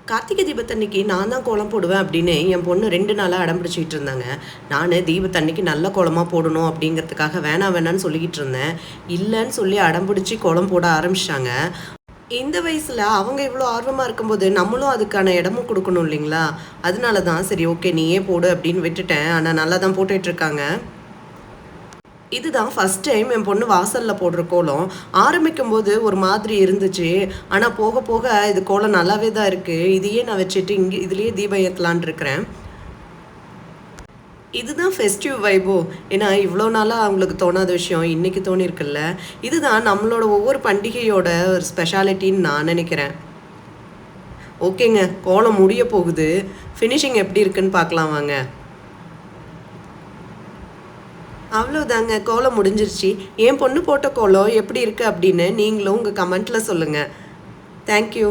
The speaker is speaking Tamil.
கார்த்திகை தீபத்தன்னைக்கு நான் தான் கோலம் போடுவேன் அப்படின்னு என் பொண்ணு 2 நாளாக அடம் பிடிச்சிக்கிட்டு இருந்தாங்க. நான் தீபத்தன்னைக்கு நல்ல கோலமாக போடணும் அப்படிங்கிறதுக்காக வேணான்னு சொல்லிக்கிட்டு இருந்தேன். இல்லைன்னு சொல்லி அடம் பிடிச்சி கோலம் போட ஆரம்பிச்சிட்டாங்க. இந்த வயசில் அவங்க இவ்வளோ ஆர்வமாக இருக்கும்போது நம்மளும் அதுக்கான இடமும் கொடுக்கணும் இல்லைங்களா? அதனால தான் சரி ஓகே நீயே போடு அப்படின்னு விட்டுட்டேன். ஆனால் நல்லா தான் போட்டுட்ருக்காங்க. இதுதான் ஃபஸ்ட் டைம் என் பொண்ணு வாசலில் போடுற கோலம். ஆரம்பிக்கும்போது ஒரு மாதிரி இருந்துச்சு. ஆனால் போக போக இது கோலம் நல்லாவே தான் இருக்குது. இதையே நான் வச்சுட்டு இங்கே இதுலேயே தீபம் ஏற்றலான் இருக்கிறேன். இதுதான் ஃபெஸ்டிவ் வைபோ. ஏன்னா இவ்வளோ நாளாக அவங்களுக்கு தோணாத விஷயம் இன்றைக்கி தோணியிருக்குல்ல. இதுதான் நம்மளோட ஒவ்வொரு பண்டிகையோட ஒரு ஸ்பெஷாலிட்டின்னு நான் நினைக்கிறேன். ஓகேங்க, கோலம் முடிய போகுது. ஃபினிஷிங் எப்படி இருக்குன்னு பார்க்கலாம் வாங்க. அவ்வளோதாங்க, கோலம் முடிஞ்சிருச்சு. என் பொண்ணு போட்ட கோலம் எப்படி இருக்குது அப்படின்னு நீங்களும் உங்கள் கமெண்ட்டில் சொல்லுங்கள். தேங்க்யூ.